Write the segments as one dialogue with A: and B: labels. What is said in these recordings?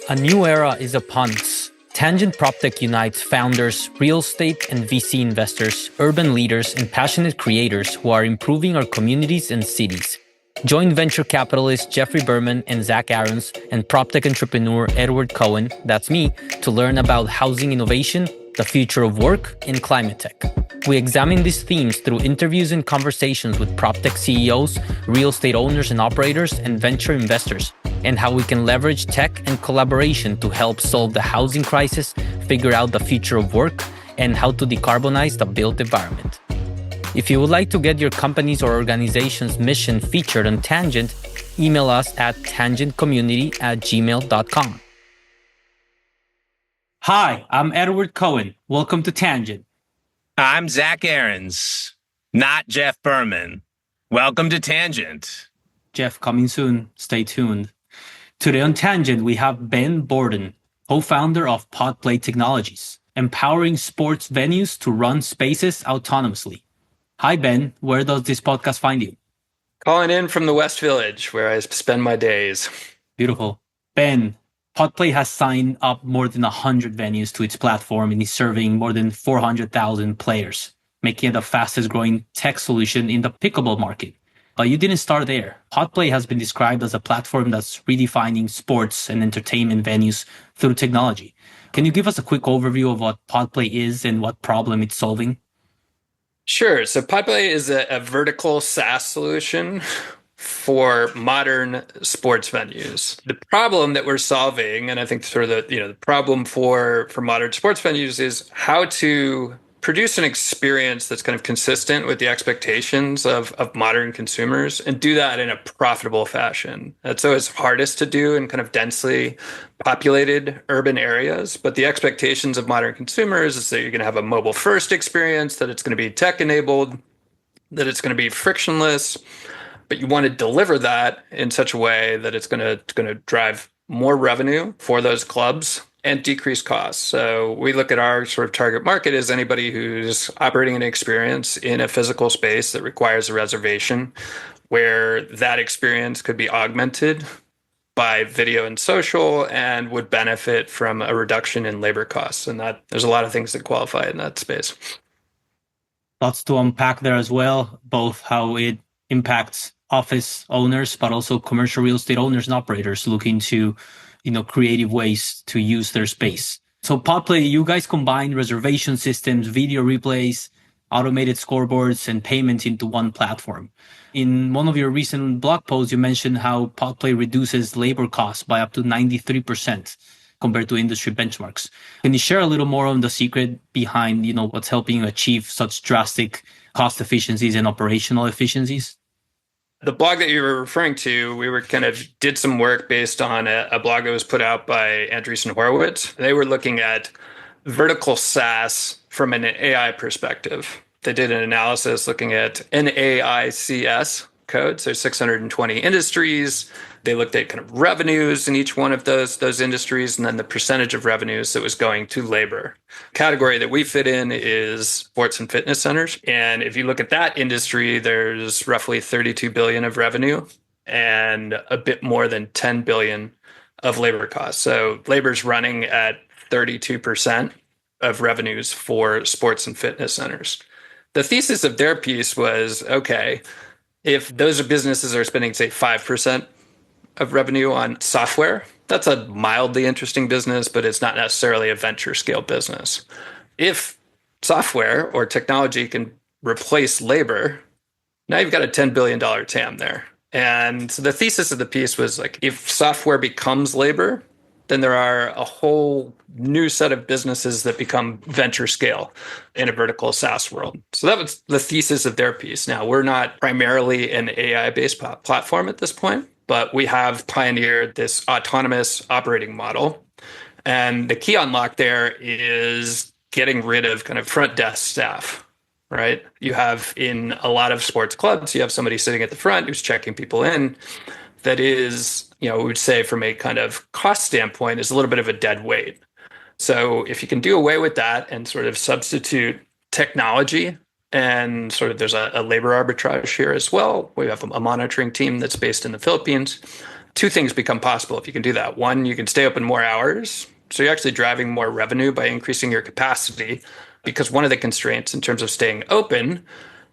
A: A new era is upon us. Tangent PropTech unites founders, real estate and VC investors, urban leaders, and passionate creators who are improving our communities and cities. Join venture capitalists Jeffrey Berman and Zach Aarons and PropTech entrepreneur Edward Cohen, that's me, to learn about housing innovation, the future of work, and climate tech. We examine these themes through interviews and conversations with PropTech CEOs, real estate owners and operators, and venture investors, and how we can leverage tech and collaboration to help solve the housing crisis, figure out the future of work, and how to decarbonize the built environment. If you would like to get your company's or organization's mission featured on Tangent, email us at tangentcommunity@gmail.com. Hi, I'm Edward Cohen. Welcome to Tangent.
B: I'm Zach Aarons, not Jeff Berman. Welcome to Tangent.
A: Jeff coming soon. Stay tuned. Today on Tangent, we have Ben Borton, co-founder of PodPlay Technologies, empowering sports venues to run spaces autonomously. Hi, Ben. Where does this podcast find you?
C: Calling in from the West Village, where I spend my days.
A: Beautiful. Ben, PodPlay has signed up more than 100 venues to its platform and is serving more than 400,000 players, making it the fastest growing tech solution in the pickleball market. But you didn't start there. PodPlay has been described as a platform that's redefining sports and entertainment venues through technology. Can you give us a quick overview of what PodPlay is and what problem it's solving?
C: Sure. So PodPlay is a vertical SaaS solution for modern sports venues. The problem that we're solving, and I think sort of the problem for modern sports venues is how to produce an experience that's kind of consistent with the expectations of modern consumers and do that in a profitable fashion. That's always hardest to do in kind of densely populated urban areas. But the expectations of modern consumers is that you're going to have a mobile first experience, that it's going to be tech enabled, that it's going to be frictionless. But you want to deliver that in such a way that it's going to drive more revenue for those clubs and decrease costs. So we look at our sort of target market as anybody who's operating an experience in a physical space that requires a reservation, where that experience could be augmented by video and social and would benefit from a reduction in labor costs. And that there's a lot of things that qualify in that space.
A: Lots to unpack there as well, both how it impacts office owners, but also commercial real estate owners and operators looking to, creative ways to use their space. So PodPlay, you guys combine reservation systems, video replays, automated scoreboards, and payments into one platform. In one of your recent blog posts, you mentioned how PodPlay reduces labor costs by up to 93% compared to industry benchmarks. Can you share a little more on the secret behind, what's helping you achieve such drastic cost efficiencies and operational efficiencies?
C: The blog that you were referring to, we were kind of did some work based on a blog that was put out by Andreessen Horowitz. They were looking at vertical SaaS from an AI perspective. They did an analysis looking at NAICS code, so 620 industries. They looked at kind of revenues in each one of those industries, and then the percentage of revenues that was going to labor. Category that we fit in is sports and fitness centers. And if you look at that industry, there's roughly 32 billion of revenue and a bit more than 10 billion of labor costs. So labor's running at 32% of revenues for sports and fitness centers. The thesis of their piece was, okay, if those businesses are spending, say, 5% of revenue on software, that's a mildly interesting business, but it's not necessarily a venture scale business. If software or technology can replace labor, now you've got a $10 billion TAM there. And so the thesis of the piece was like, if software becomes labor, then there are a whole new set of businesses that become venture scale in a vertical SaaS world. So that was the thesis of their piece. Now, we're not primarily an AI-based platform at this point, but we have pioneered this autonomous operating model. And the key unlock there is getting rid of kind of front desk staff, right? You have in a lot of sports clubs, you have somebody sitting at the front who's checking people in. That is, we would say from a kind of cost standpoint, is a little bit of a dead weight. So if you can do away with that and sort of substitute technology, and sort of there's a labor arbitrage here as well. We have a monitoring team that's based in the Philippines two things become possible if you can do that. One, you can stay open more hours. So you're actually driving more revenue by increasing your capacity, because one of the constraints in terms of staying open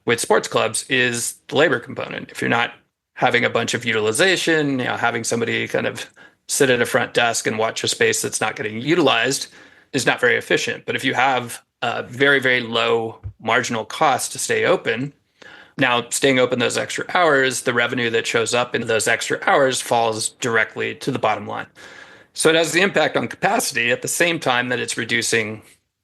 C: with sports clubs is the labor component. If you're not having a bunch of utilization, having somebody kind of sit at a front desk and watch a space that's not getting utilized is not very efficient. But if you have a very, very low marginal cost to stay open, now staying open those extra hours, the revenue that shows up in those extra hours falls directly to the bottom line. So it has the impact on capacity at the same time that it's reducing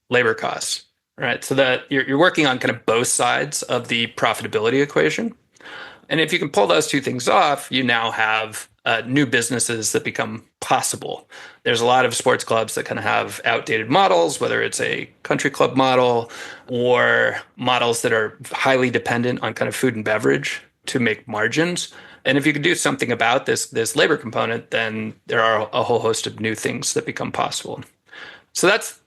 C: labor costs, right? So that you're working on kind of both sides of the profitability equation. And if you can pull those two things off, you now have new businesses that become possible. There's a lot of sports clubs that kind of have outdated models, whether it's a country club model or models that are highly dependent on kind of food and beverage to make margins. And if you can do something about this labor component, then there are a whole host of new things that become possible. So that's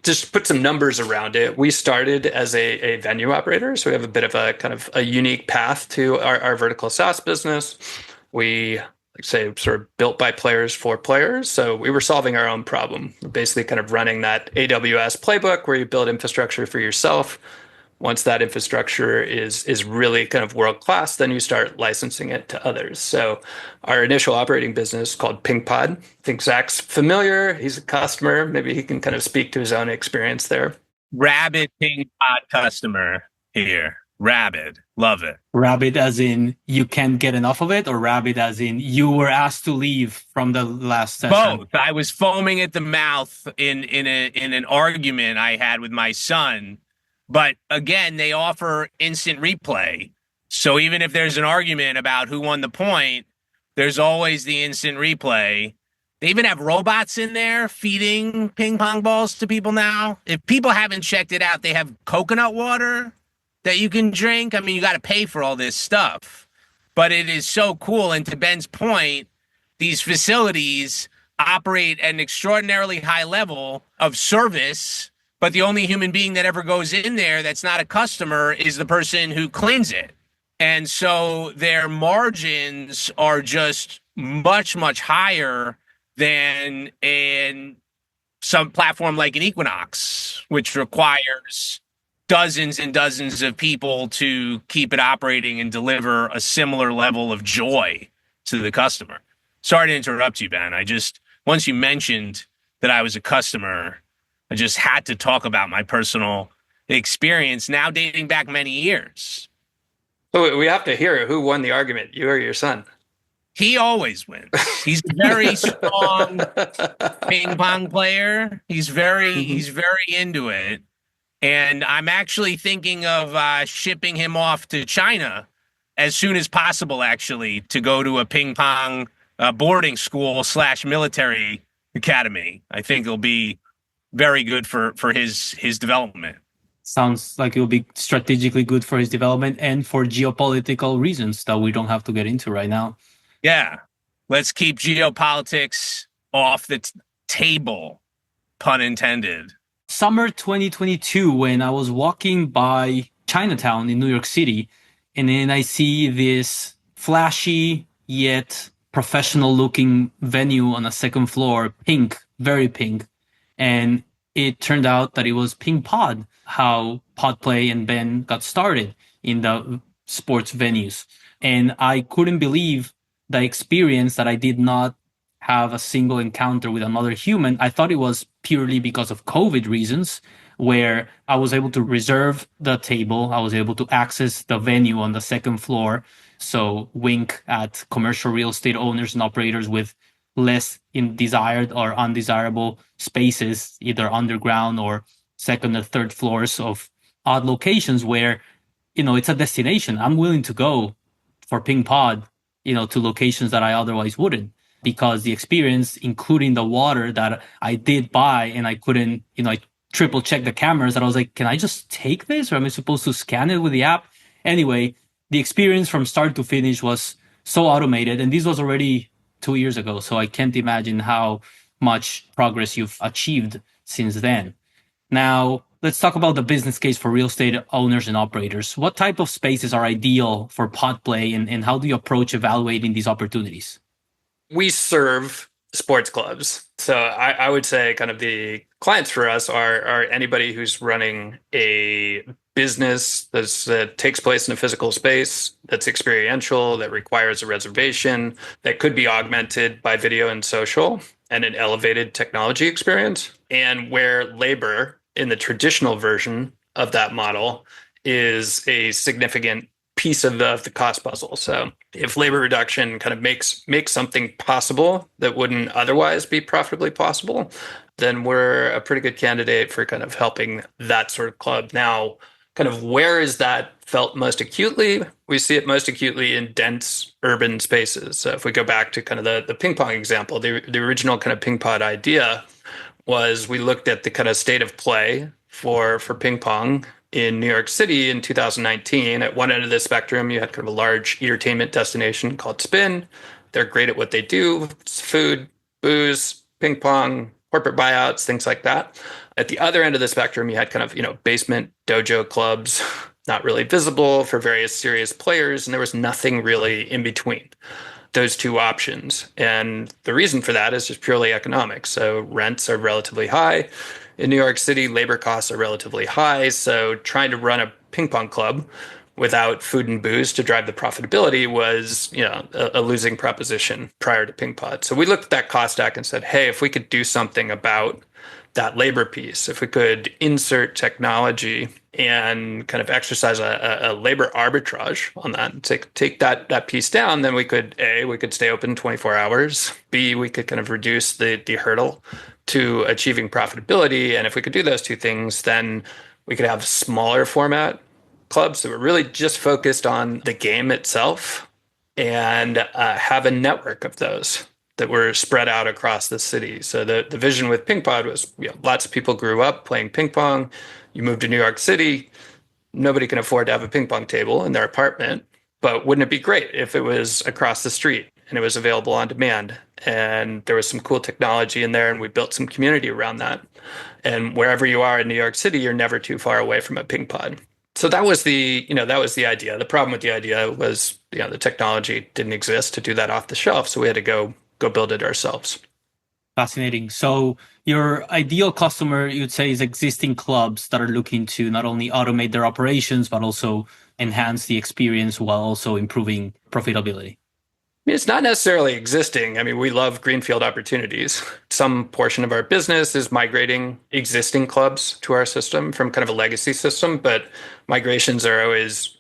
C: just put some numbers around it. We started as a venue operator, so we have a bit of a kind of a unique path to our vertical SaaS business. We, like say, sort of built by players for players. So we were solving our own problem. We're basically kind of running that AWS playbook where you build infrastructure for yourself. Once that infrastructure is really kind of world class, then you start licensing it to others. So our initial operating business called PingPod. I think Zach's familiar. He's a customer. Maybe he can kind of speak to his own experience there.
B: Rabid PingPod customer here. Rabid. Love it.
A: Rabid as in you can't get enough of it, or rabid as in you were asked to leave from the last session?
B: Both. I was foaming at the mouth in an argument I had with my son. But again, they offer instant replay. So even if there's an argument about who won the point, there's always the instant replay. They even have robots in there feeding ping pong balls to people now. If people haven't checked it out, they have coconut water that you can drink. I mean, you got to pay for all this stuff. But it is so cool. And to Ben's point, these facilities operate at an extraordinarily high level of service. But the only human being that ever goes in there that's not a customer is the person who cleans it. And so their margins are just much, much higher than in some platform like an Equinox, which requires dozens and dozens of people to keep it operating and deliver a similar level of joy to the customer. Sorry to interrupt you, Ben. Once you mentioned that I was a customer, I just had to talk about my personal experience now dating back many years.
C: So we have to hear who won the argument, you or your son.
B: He always wins. He's a very strong ping pong player. He's very into it. And I'm actually thinking of shipping him off to China as soon as possible, actually, to go to a ping pong boarding school / military academy. I think it'll be very good for his development.
A: Sounds like it will be strategically good for his development and for geopolitical reasons that we don't have to get into right now.
B: Yeah. Let's keep geopolitics off the table, pun intended.
A: Summer 2022, when I was walking by Chinatown in New York City, and then I see this flashy yet professional looking venue on a second floor, pink, very pink. And it turned out that it was PingPod, how PodPlay and Ben got started in the sports venues. And I couldn't believe the experience that I did not have a single encounter with another human. I thought it was purely because of COVID reasons, where I was able to reserve the table. I was able to access the venue on the second floor. So wink at commercial real estate owners and operators with less desired or undesirable spaces, either underground or second or third floors of odd locations where, it's a destination. I'm willing to go for PingPod, to locations that I otherwise wouldn't, because the experience, including the water that I did buy and I couldn't, I triple checked the cameras that I was like, can I just take this or am I supposed to scan it with the app? Anyway, the experience from start to finish was so automated, and this was already 2 years ago. So I can't imagine how much progress you've achieved since then. Now, let's talk about the business case for real estate owners and operators. What type of spaces are ideal for PodPlay, and how do you approach evaluating these opportunities?
C: we serve sports clubs. So I would say kind of the clients for us are anybody who's running a business that takes place in a physical space, that's experiential, that requires a reservation, that could be augmented by video and social and an elevated technology experience, and where labor in the traditional version of that model is a significant piece of the cost puzzle. So if labor reduction kind of makes something possible that wouldn't otherwise be profitably possible, then we're a pretty good candidate for kind of helping that sort of club. Now, kind of where is that felt most acutely? We see it most acutely in dense urban spaces. So if we go back to kind of the ping pong example, the original kind of PingPod idea was we looked at the kind of state of play for ping pong in New York City in 2019. At one end of the spectrum, you had kind of a large entertainment destination called Spin. They're great at what they do. It's food, booze, ping pong, corporate buyouts, things like that. At the other end of the spectrum, you had kind of, basement dojo clubs, not really visible for various serious players. And there was nothing really in between those two options. And the reason for that is just purely economic. So rents are relatively high. In New York City, labor costs are relatively high. So trying to run a ping pong club without food and booze to drive the profitability was, a losing proposition prior to PingPod. So we looked at that cost stack and said, hey, if we could do something about that labor piece, if we could insert technology and kind of exercise a labor arbitrage on that, and take that piece down, then we could stay open 24 hours. B, we could kind of reduce the hurdle to achieving profitability. And if we could do those two things, then we could have smaller format clubs that were really just focused on the game itself and have a network of those that were spread out across the city. So the vision with PingPod was, lots of people grew up playing ping pong. You move to New York City, nobody can afford to have a ping pong table in their apartment, but wouldn't it be great if it was across the street and it was available on demand? And there was some cool technology in there, and we built some community around that. And wherever you are in New York City, you're never too far away from a PingPod. So that was the idea. The problem with the idea was, the technology didn't exist to do that off the shelf. So we had to go build it ourselves.
A: Fascinating. So your ideal customer, you'd say, is existing clubs that are looking to not only automate their operations, but also enhance the experience while also improving profitability.
C: It's not necessarily existing. I mean, we love greenfield opportunities. Some portion of our business is migrating existing clubs to our system from kind of a legacy system, but migrations are always,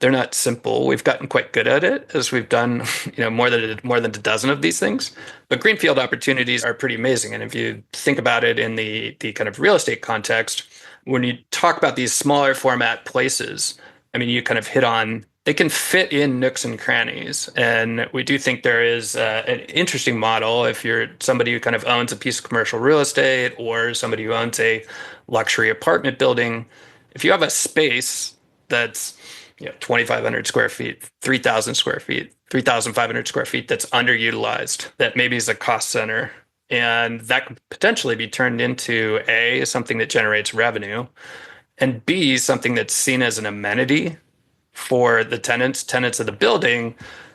C: they're not simple. We've gotten quite good at it as we've done, more than a dozen of these things. But greenfield opportunities are pretty amazing. And if you think about it in the kind of real estate context, when you talk about these smaller format places, I mean, you kind of hit on, they can fit in nooks and crannies. And we do think there is an interesting model if you're somebody who kind of owns a piece of commercial real estate or somebody who owns a luxury apartment building. If you have a space that's 2,500 square feet, 3,000 square feet, 3,500 square feet that's underutilized, that maybe is a cost center, and that could potentially be turned into A, something that generates revenue, and B, something that's seen as an amenity for the tenants of the building.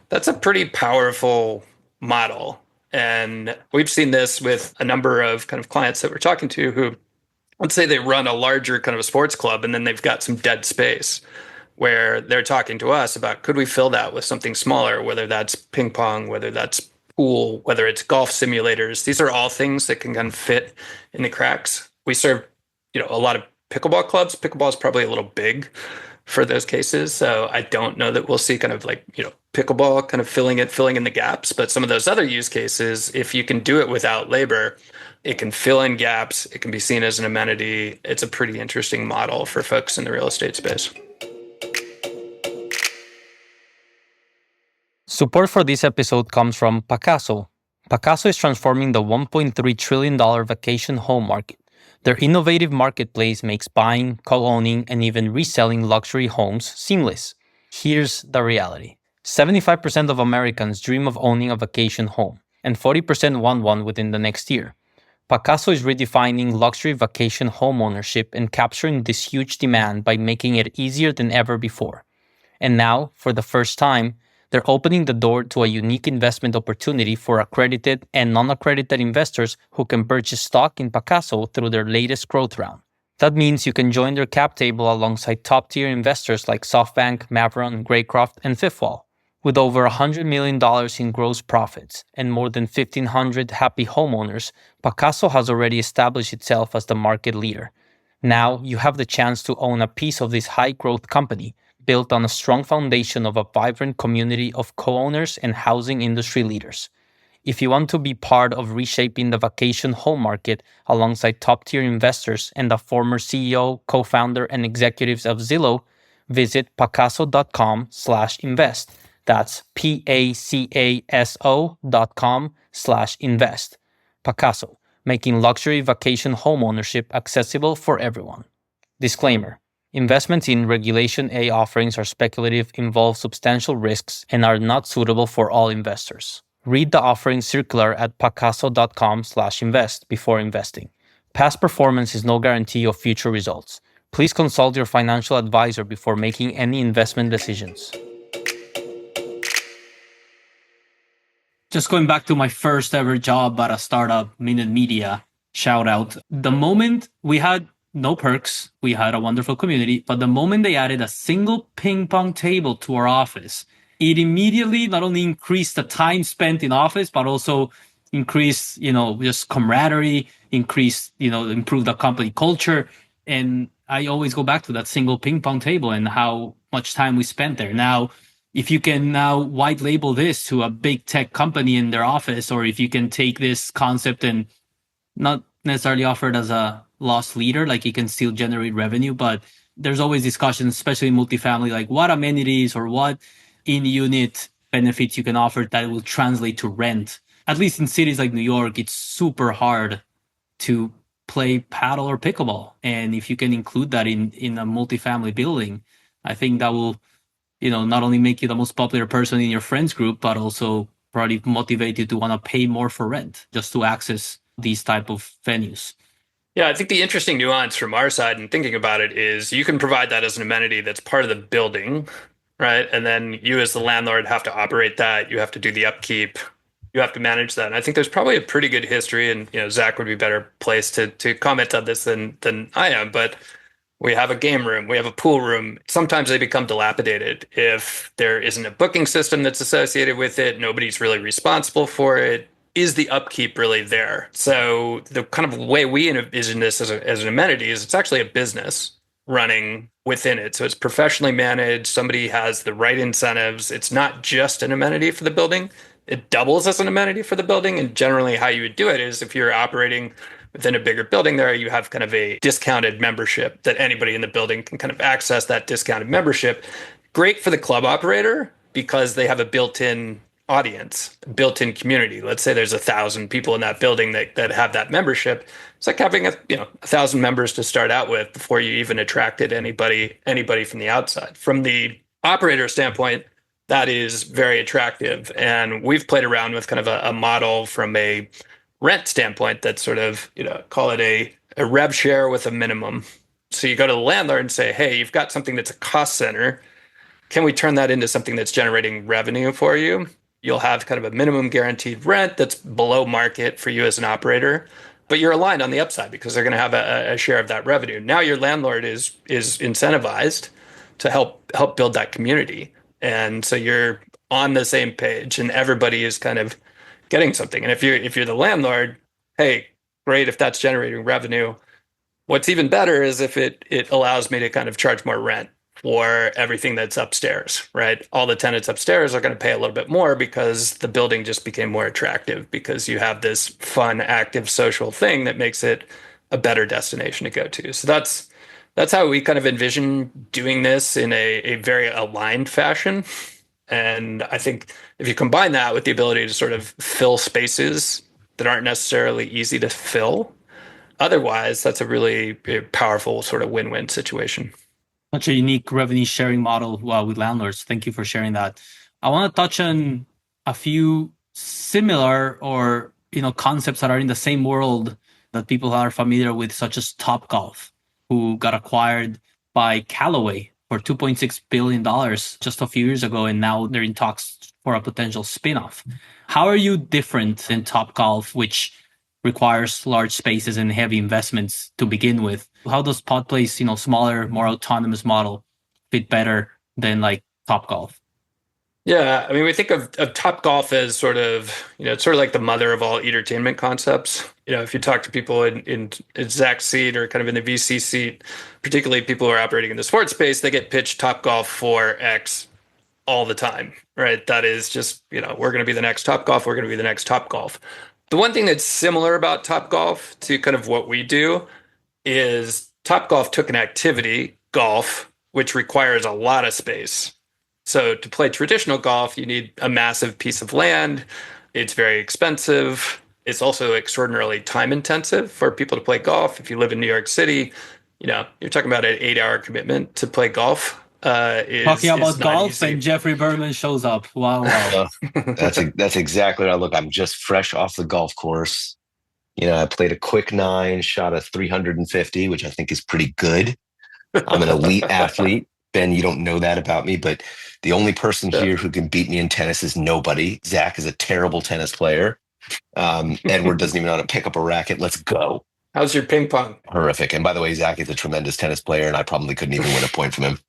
C: That's a pretty powerful model. And we've seen this with a number of kind of clients that we're talking to who, let's say they run a larger kind of a sports club and then they've got some dead space where they're talking to us about, could we fill that with something smaller, whether that's ping pong, whether that's pool, whether it's golf simulators. These are all things that can kind of fit in the cracks. We serve, a lot of pickleball clubs. Pickleball is probably a little big for those cases. So I don't know that we'll see kind of like, pickleball kind of filling in the gaps. But some of those other use cases, if you can do it without labor, it can fill in gaps. It can be seen as an amenity. It's a pretty interesting model for folks in the real estate space.
A: Support for this episode comes from Pacaso. Pacaso is transforming the $1.3 trillion vacation home market. Their innovative marketplace makes buying, co-owning, and even reselling luxury homes seamless. Here's the reality. 75% of Americans dream of owning a vacation home, and 40% want one within the next year. Pacaso is redefining luxury vacation home ownership and capturing this huge demand by making it easier than ever before. And now, for the first time, They're opening the door to a unique investment opportunity for accredited and non-accredited investors who can purchase stock in Pacaso through their latest growth round. That means you can join their cap table alongside top-tier investors like SoftBank, Mavron, Greycroft, and Fifth Wall. With over $100 million in gross profits and more than 1,500 happy homeowners, Pacaso has already established itself as the market leader. Now you have the chance to own a piece of this high-growth company built on a strong foundation of a vibrant community of co-owners and housing industry leaders. If you want to be part of reshaping the vacation home market alongside top-tier investors and the former CEO, co-founder, and executives of Zillow, visit pacaso.com/invest. That's pacaso.com/invest. Pacaso, making luxury vacation home ownership accessible for everyone. Disclaimer. Investments in Regulation A offerings are speculative, involve substantial risks, and are not suitable for all investors. Read the offering circular at pacaso.com/invest before investing. Past performance is no guarantee of future results. Please consult your financial advisor before making any investment decisions. Just going back to my first ever job at a startup, Minute Media, shout out. The moment we had no perks, we had a wonderful community, but the moment they added a single ping pong table to our office, it immediately not only increased the time spent in office, but also increased, just camaraderie, improved the company culture. And I always go back to that single ping pong table and how much time we spent there. Now, if you can now white label this to a big tech company in their office, or if you can take this concept and not necessarily offer it as a loss leader, like you can still generate revenue, but there's always discussions, especially in multifamily, like what amenities or what in-unit benefits you can offer that will translate to rent. At least in cities like New York, it's super hard to play paddle or pickleball. And if you can include that in a multifamily building, I think that will, not only make you the most popular person in your friends group, but also probably motivate you to want to pay more for rent just to access these type of venues.
C: Yeah, I think the interesting nuance from our side and thinking about it is you can provide that as an amenity that's part of the building, right? And then you as the landlord have to operate that. You have to do the upkeep. You have to manage that. And I think there's probably a pretty good history, and Zach would be better placed to comment on this than I am, but we have a game room, we have a pool room. Sometimes they become dilapidated if there isn't a booking system that's associated with it. Nobody's really responsible for it. Is the upkeep really there? So the kind of way we envision this as an amenity is it's actually a business running within it. So it's professionally managed. Somebody has the right incentives. It's not just an amenity for the building. It doubles as an amenity for the building. And generally how you would do it is if you're operating within a bigger building there, you have kind of a discounted membership that anybody in the building can kind of access that discounted membership. Great for the club operator because they have a built-in audience, built-in community. Let's say there's 1,000 people in that building that have that membership. It's like having 1,000 members to start out with before you even attracted anybody from the outside. From the operator standpoint, that is very attractive. And we've played around with kind of a model from a rent standpoint that's sort of, call it a rev share with a minimum. So you go to the landlord and say, hey, you've got something that's a cost center. Can we turn that into something that's generating revenue for you? You'll have kind of a minimum guaranteed rent that's below market for you as an operator, but you're aligned on the upside because they're going to have a share of that revenue. Now your landlord is incentivized to help build that community. And so you're on the same page and everybody is kind of getting something. And if you're the landlord, hey, great, if that's generating revenue. What's even better is if it allows me to kind of charge more rent for everything that's upstairs, right? All the tenants upstairs are going to pay a little bit more because the building just became more attractive because you have this fun, active social thing that makes it a better destination to go to. So that's how we kind of envision doing this in a very aligned fashion. And I think if you combine that with the ability to sort of fill spaces that aren't necessarily easy to fill, otherwise, that's a really powerful sort of win-win situation.
A: Such a unique revenue sharing model with landlords. Thank you for sharing that. I want to touch on a few similar or concepts that are in the same world that people are familiar with, such as Topgolf, who got acquired by Callaway for $2.6 billion just a few years ago, and now they're in talks for a potential spin-off. How are you different than Topgolf, which requires large spaces and heavy investments to begin with? How does PodPlay's, smaller, more autonomous model fit better than like Topgolf?
C: Yeah, I mean, we think of Topgolf as sort of, it's sort of like the mother of all entertainment concepts. If you talk to people in Zach's seat or kind of in the VC seat, particularly people who are operating in the sports space, they get pitched Topgolf for X all the time, right? That is just, we're going to be the next Topgolf. We're going to be the next Topgolf. The one thing that's similar about Topgolf to kind of what we do is Topgolf took an activity, golf, which requires a lot of space. So to play traditional golf, you need a massive piece of land. It's very expensive. It's also extraordinarily time intensive for people to play golf. If you live in New York City, you're talking about an 8-hour commitment to play golf.
A: Talking about golf and Jeffrey Berman shows up. Wow.
D: That's exactly what I look. I'm just fresh off the golf course. I played a quick 9, shot a 350, which I think is pretty good. I'm an elite athlete. Ben, you don't know that about me, but the only person here who can beat me in tennis is nobody. Zach is a terrible tennis player. Edward doesn't even know how to pick up a racket. Let's go.
C: How's your ping pong?
D: Horrific. And by the way, Zach is a tremendous tennis player, and I probably couldn't even win a point from him.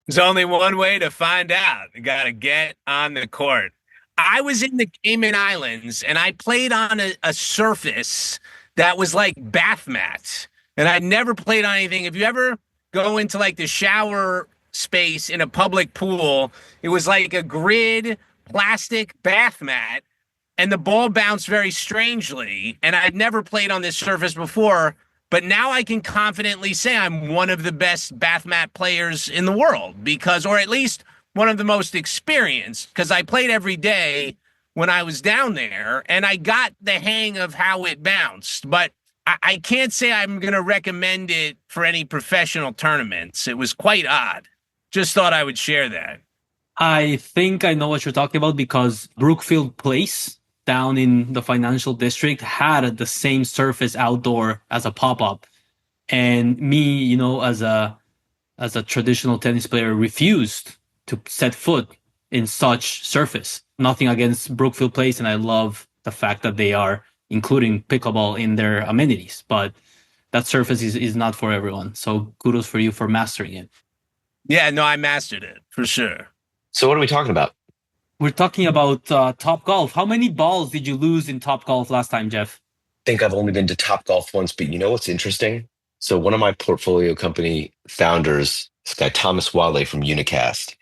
B: There's only one way to find out. You got to get on the court. I was in the Cayman Islands, and I played on a surface that was like bath mats. And I'd never played on anything. If you ever go into like the shower space in a public pool, it was like a grid plastic bath mat, and the ball bounced very strangely. And I'd never played on this surface before, but now I can confidently say I'm one of the best bath mat players in the world or at least one of the most experienced, because I played every day when I was down there and I got the hang of how it bounced. But I can't say I'm going to recommend it for any professional tournaments. It was quite odd. Just thought I would share that.
A: I think I know what you're talking about because Brookfield Place down in the financial district had the same surface outdoor as a pop-up. And me, as a traditional tennis player, refused to set foot in such surface. Nothing against Brookfield Place, and I love the fact that they are including pickleball in their amenities, but that surface is not for everyone. So kudos for you for mastering it.
B: Yeah, no, I mastered it for sure.
D: So what are we talking about?
A: We're talking about Topgolf. How many balls did you lose in Topgolf last time, Jeff?
D: I think I've only been to Topgolf once, but you know what's interesting? So one of my portfolio company founders, this guy Thomas Wale from Unicast,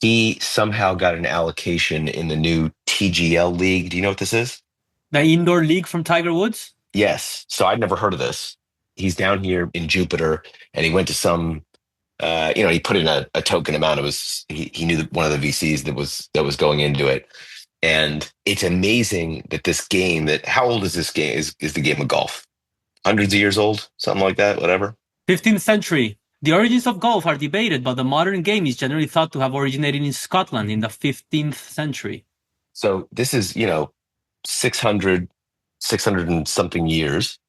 D: he somehow got an allocation in the new TGL league. Do you know what this is?
A: The indoor league from Tiger Woods?
D: Yes. So I'd never heard of this. He's down here in Jupiter, and he went to some, he put in a token amount. It was he knew that one of the VCs that was going into it, and it's amazing that this game. How old is this game? Is the game of golf? Hundreds of years old, something like that. Whatever. 15th
A: century. The origins of golf are debated, but the modern game is generally thought to have originated in Scotland in the 15th century.
D: So this is 600 and something years,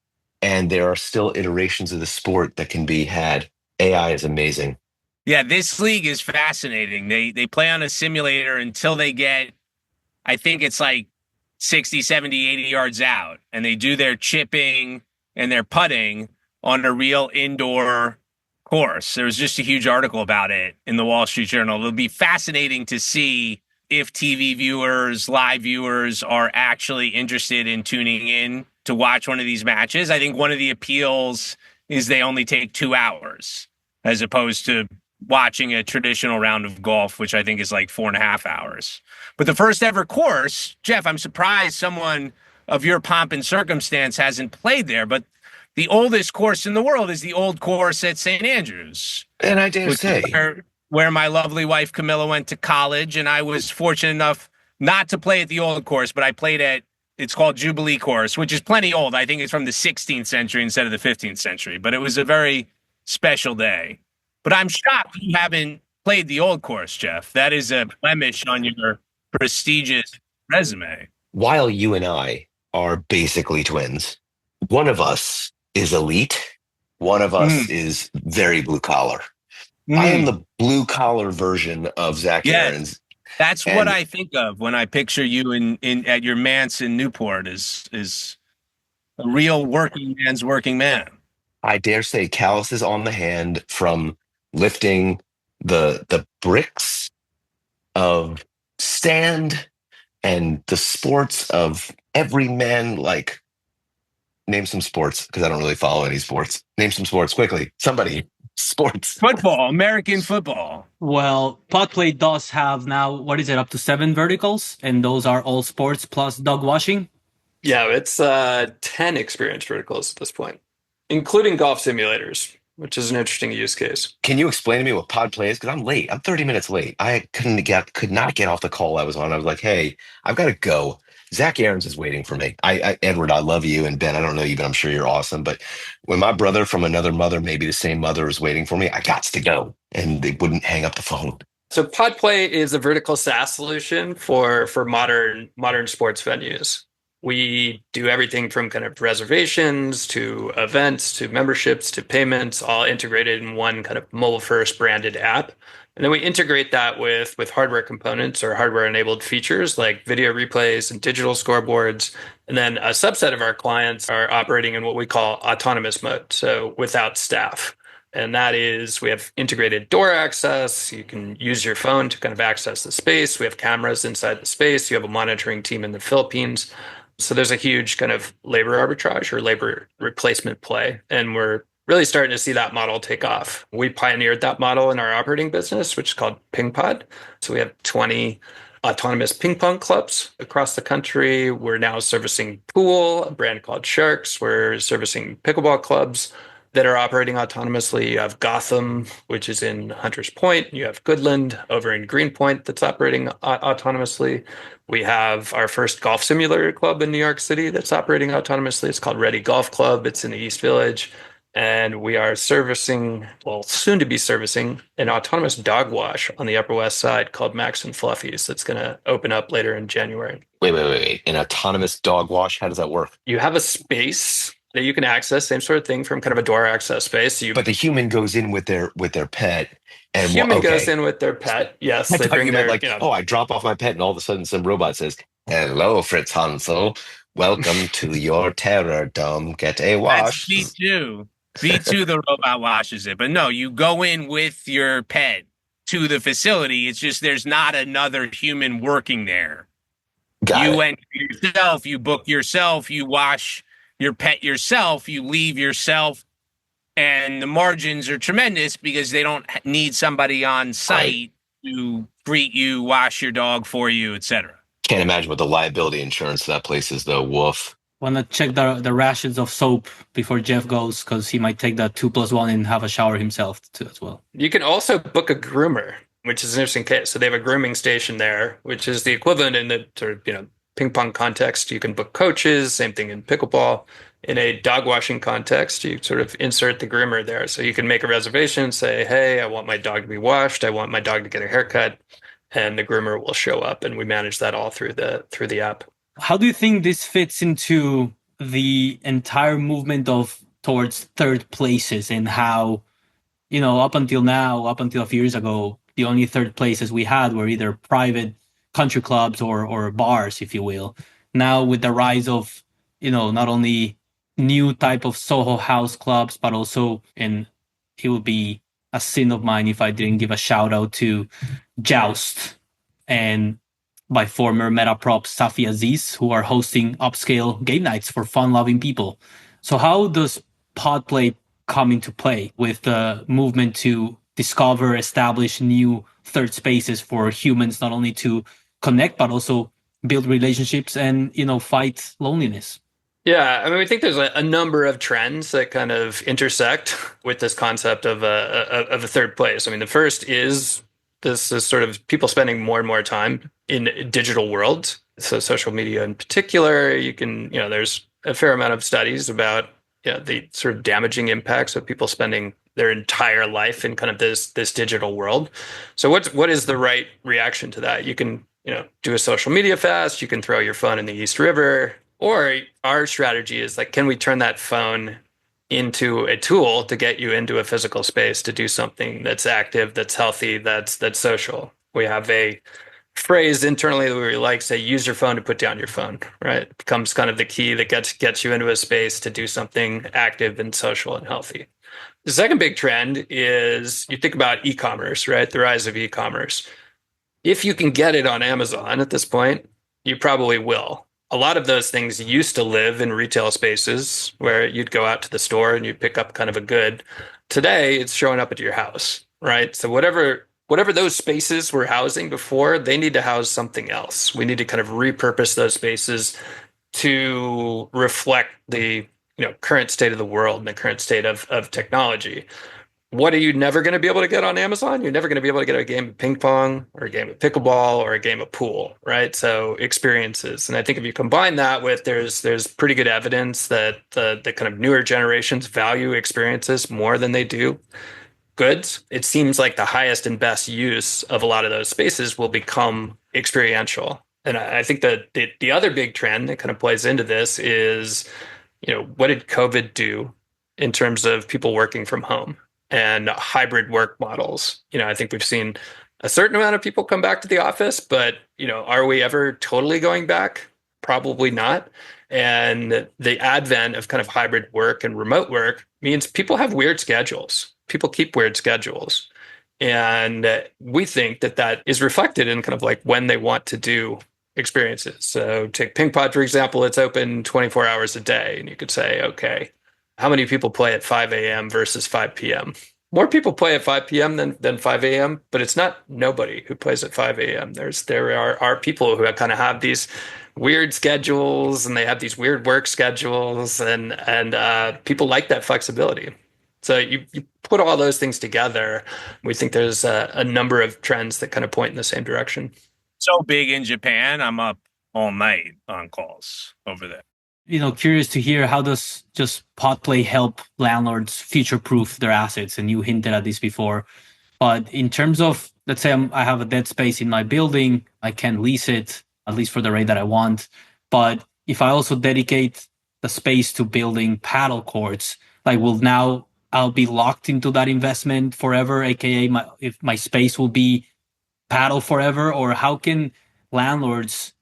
D: and there are still iterations of the sport that can be had. AI is amazing.
B: Yeah, this league is fascinating. They play on a simulator until they get, I think it's like 60, 70, 80 yards out, and they do their chipping and their putting on a real indoor course. There was just a huge article about it in the Wall Street Journal. It'll be fascinating to see if TV viewers, live viewers are actually interested in tuning in to watch one of these matches. I think one of the appeals is they only take 2 hours as opposed to watching a traditional round of golf, which I think is like 4.5 hours. But the first ever course, Jeff, I'm surprised someone of your pomp and circumstance hasn't played there, but the oldest course in the world is the old course at St. Andrews.
D: And I dare say,
B: where my lovely wife Camilla went to college, and I was fortunate enough not to play at the old course, but I played at, it's called Jubilee Course, which is plenty old. I think it's from the 16th century instead of the 15th century, but it was a very special day. But I'm shocked you haven't played the old course, Jeff. That is a blemish on your prestigious resume.
D: While you and I are basically twins, one of us is elite, one of us is very blue collar. I am the blue collar version of Zach
B: Yes.
D: Aaron's.
B: That's what
D: And
B: I think of when I picture you in at your manse in Newport is a real working man's working man.
D: I dare say calluses on the hand from lifting the bricks of sand and the sports of every man. Like, name some sports because I don't really follow any sports. Name some sports quickly. Somebody, sports.
B: Football, American football.
A: Well, PodPlay does have now, what is it, up to 7 verticals, and those are all sports plus dog washing.
C: Yeah, it's 10 experience verticals at this point, including golf simulators, which is an interesting use case.
D: Can you explain to me what pod play is? Because I'm late. I'm 30 minutes late. I could not get off the call I was on. I was like, hey, I've got to go. Zach Aaron's is waiting for me. Edward, I love you. And Ben, I don't know you, but I'm sure you're awesome. But when my brother from another mother, maybe the same mother, was waiting for me, I got to go. And they wouldn't hang up the phone.
C: So PodPlay is a vertical SaaS solution for modern sports venues. We do everything from kind of reservations to events to memberships to payments, all integrated in one kind of mobile first branded app. And then we integrate that with hardware components or hardware enabled features like video replays and digital scoreboards. And then a subset of our clients are operating in what we call autonomous mode, so without staff. And that is, we have integrated door access. You can use your phone to kind of access the space. We have cameras inside the space. You have a monitoring team in the Philippines. So there's a huge kind of labor arbitrage or labor replacement play. And we're really starting to see that model take off. We pioneered that model in our operating business, which is called PingPod. So we have 20 autonomous ping pong clubs across the country. We're now servicing Pool, a brand called Sharks. We're servicing pickleball clubs that are operating autonomously. You have Gotham, which is in Hunters Point. You have Goodland over in Greenpoint that's operating autonomously. We have our first golf simulator club in New York City that's operating autonomously. It's called Ready Golf Club. It's in the East Village. And we are servicing, well, soon to be servicing, an autonomous dog wash on the Upper West Side called Max and Fluffies that's going to open up later in January.
D: Wait. An autonomous dog wash? How does that work?
C: You have a space that you can access, same sort of thing from kind of a door access space.
D: But the human goes in with their pet, and
C: human goes in with their pet. Yes,
D: I
C: they
D: thought
C: bring
D: you
C: their
D: meant like, oh, I drop off my pet, and all of a sudden some robot says, "Hello, Fritz Hansel. Welcome to your terror dome. Get a wash."
B: That's V2. V2, the robot washes it. But no, you go in with your pet to the facility. It's just there's not another human working there. You enter yourself, you book yourself, you wash your pet yourself, you leave yourself, and the margins are tremendous because they don't need somebody on site to greet you, wash your dog for you, etc.
D: Can't imagine what the liability insurance for that place is, though. Woof.
A: Want to check the rations of soap before Jeff goes, because he might take that 2+1 and have a shower himself too, as well.
C: You can also book a groomer, which is an interesting case. So they have a grooming station there, which is the equivalent in the sort of, ping pong context. You can book coaches, same thing in pickleball. In a dog washing context, you sort of insert the groomer there. So you can make a reservation, say, hey, I want my dog to be washed. I want my dog to get a haircut. And the groomer will show up, and we manage that all through the app.
A: How do you think this fits into the entire movement towards third places, and how, up until a few years ago, the only third places we had were either private country clubs or bars, if you will. Now with the rise of, not only new type of Soho House clubs, but also, and it would be a sin of mine if I didn't give a shout out to Joust and by former Metaprop Safi Aziz, who are hosting upscale game nights for fun-loving people. So how does PodPlay come into play with the movement to discover, establish new third spaces for humans, not only to connect, but also build relationships and, fight loneliness?
C: Yeah, I mean, we think there's a number of trends that kind of intersect with this concept of a third place. I mean, the first is this is sort of people spending more and more time in digital worlds. So social media in particular, you can, there's a fair amount of studies about the sort of damaging impacts of people spending their entire life in kind of this digital world. So what is the right reaction to that? You can, do a social media fast, you can throw your phone in the East River, or our strategy is like, can we turn that phone into a tool to get you into a physical space to do something that's active, that's healthy, that's social. We have a phrase internally that we like, say, use your phone to put down your phone, right? It becomes kind of the key that gets you into a space to do something active and social and healthy. The second big trend is you think about e-commerce, right? The rise of e-commerce. If you can get it on Amazon at this point, you probably will. A lot of those things used to live in retail spaces where you'd go out to the store and you'd pick up kind of a good. Today, it's showing up at your house, right? So whatever those spaces were housing before, they need to house something else. We need to kind of repurpose those spaces to reflect the current state of the world and the current state of technology. What are you never going to be able to get on Amazon? You're never going to be able to get a game of ping pong or a game of pickleball or a game of pool, right? So experiences. And I think if you combine that with there's pretty good evidence that the kind of newer generations value experiences more than they do goods. It seems like the highest and best use of a lot of those spaces will become experiential. And I think that the other big trend that kind of plays into this is, what did COVID do in terms of people working from home and hybrid work models? I think we've seen a certain amount of people come back to the office, but, are we ever totally going back? Probably not. And the advent of kind of hybrid work and remote work means people have weird schedules. People keep weird schedules. And we think that is reflected in kind of like when they want to do experiences. So take PingPod, for example, it's open 24 hours a day. And you could say, okay, how many people play at 5 a.m. versus 5 p.m.? More people play at 5 p.m. than 5 a.m., but it's not nobody who plays at 5 a.m. There are people who kind of have these weird schedules and they have these weird work schedules and people like that flexibility. So you put all those things together, we think there's a number of trends that kind of point in the same direction.
B: So big in Japan, I'm up all night on calls over there.
A: Curious to hear, how does just PodPlay help landlords future-proof their assets? And you hinted at this before, but in terms of, let's say I have a dead space in my building, I can lease it, at least for the rate that I want. But if I also dedicate the space to building paddle courts, now I'll be locked into that investment forever, aka if my space will be paddle forever? Or how can landlords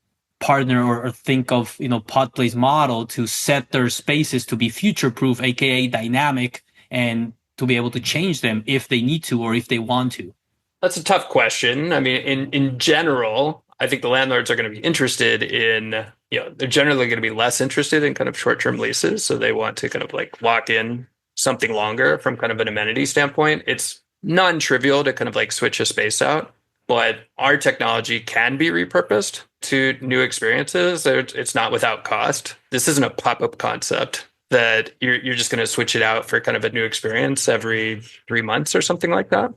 A: partner or think of PodPlay's model to set their spaces to be future-proof, aka dynamic, and to be able to change them if they need to or if they want to?
C: That's a tough question. I mean, in general, I think the landlords are going to be interested in, they're generally going to be less interested in kind of short-term leases. So they want to kind of like lock in something longer from kind of an amenity standpoint. It's non-trivial to kind of like switch a space out, but our technology can be repurposed to new experiences. It's not without cost. This isn't a pop-up concept that you're just going to switch it out for kind of a new experience every 3 months or something like that.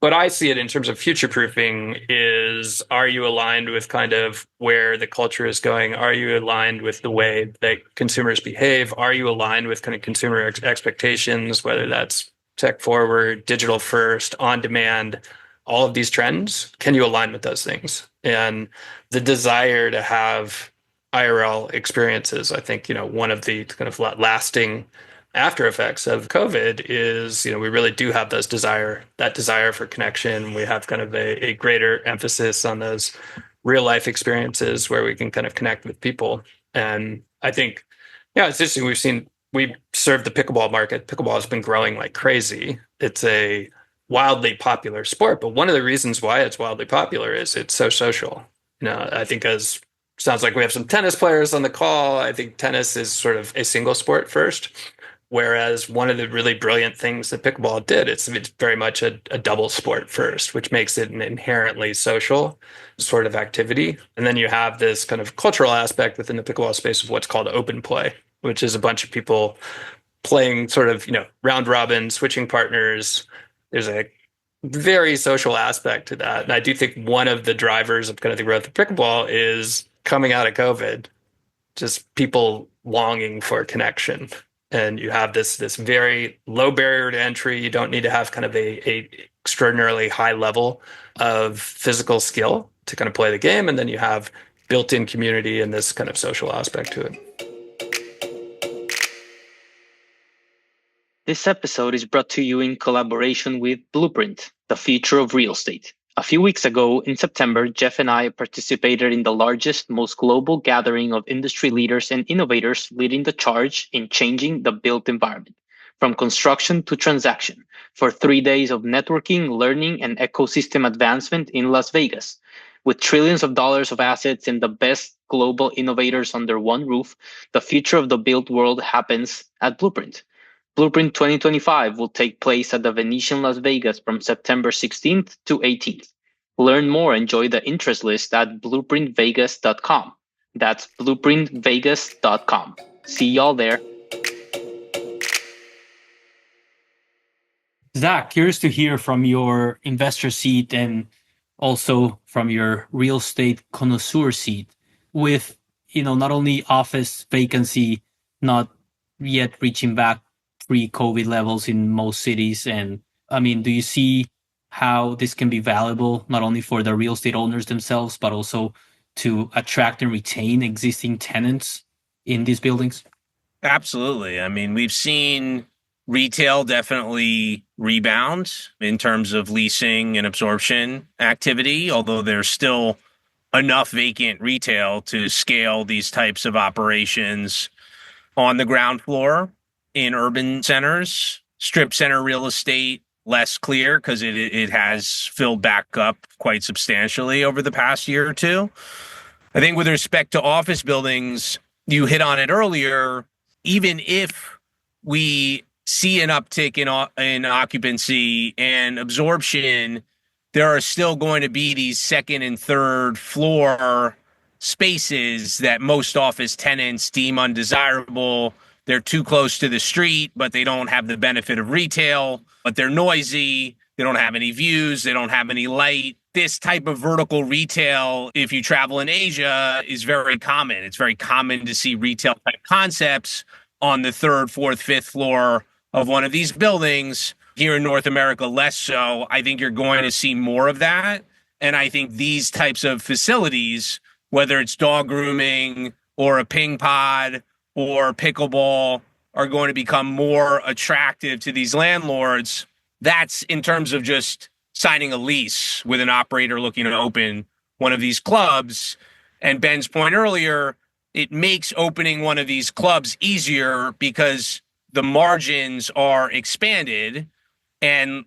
C: But I see it in terms of future-proofing is, are you aligned with kind of where the culture is going? Are you aligned with the way that consumers behave? Are you aligned with kind of consumer expectations, whether that's tech forward, digital first, on demand, all of these trends? Can you align with those things? And the desire to have IRL experiences, I think, one of the kind of lasting after effects of COVID is, we really do have that desire for connection. We have kind of a greater emphasis on those real life experiences where we can kind of connect with people. And I think, it's interesting. We serve the pickleball market. Pickleball has been growing like crazy. It's a wildly popular sport, but one of the reasons why it's wildly popular is it's so social. I think sounds like we have some tennis players on the call. I think tennis is sort of a single sport first. Whereas one of the really brilliant things that pickleball did, it's very much a double sport first, which makes it an inherently social sort of activity. And then you have this kind of cultural aspect within the pickleball space of what's called open play, which is a bunch of people playing sort of, round robin, switching partners. There's a very social aspect to that. And I do think one of the drivers of kind of the growth of pickleball is coming out of COVID, just people longing for connection. And you have this very low barrier to entry. You don't need to have kind of a extraordinarily high level of physical skill to kind of play the game. And then you have built-in community and this kind of social aspect to it.
A: This episode is brought to you in collaboration with Blueprint, the future of real estate. A few weeks ago, in September, Jeff and I participated in the largest, most global gathering of industry leaders and innovators leading the charge in changing the built environment, from construction to transaction, for 3 days of networking, learning, and ecosystem advancement in Las Vegas. With trillions of dollars of assets and the best global innovators under one roof, the future of the built world happens at Blueprint. Blueprint 2025 will take place at the Venetian Las Vegas from September 16th to 18th. Learn more and join the interest list at blueprintvegas.com. That's blueprintvegas.com. See y'all there. Zach, curious to hear from your investor seat and also from your real estate connoisseur seat with, not only office vacancy not yet reaching back pre-COVID levels in most cities. And do you see how this can be valuable not only for the real estate owners themselves, but also to attract and retain existing tenants in these buildings?
B: Absolutely. We've seen retail definitely rebound in terms of leasing and absorption activity, although there's still enough vacant retail to scale these types of operations on the ground floor in urban centers. Strip center real estate, less clear because it has filled back up quite substantially over the past year or two. I think with respect to office buildings, you hit on it earlier, even if we see an uptick in occupancy and absorption, there are still going to be these second and third floor spaces that most office tenants deem undesirable. They're too close to the street, but they don't have the benefit of retail, but they're noisy. They don't have any views. They don't have any light. This type of vertical retail, if you travel in Asia, is very common. It's very common to see retail type concepts on the third, fourth, fifth floor of one of these buildings. Here in North America, less so. I think you're going to see more of that. And I think these types of facilities, whether it's dog grooming or a ping pod or pickleball, are going to become more attractive to these landlords. That's in terms of just signing a lease with an operator looking to open one of these clubs. And Ben's point earlier, it makes opening one of these clubs easier because the margins are expanded and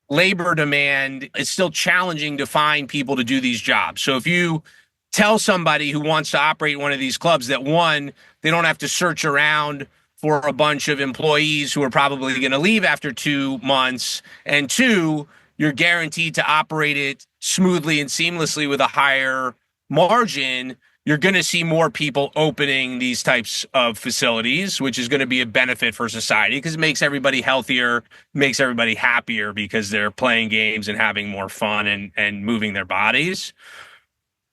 B: labor demand is still challenging to find people to do these jobs. So if you tell somebody who wants to operate one of these clubs that, one, they don't have to search around for a bunch of employees who are probably going to leave after 2 months, and two, you're guaranteed to operate it smoothly and seamlessly with a higher margin, you're going to see more people opening these types of facilities, which is going to be a benefit for society because it makes everybody healthier, makes everybody happier because they're playing games and having more fun and moving their bodies.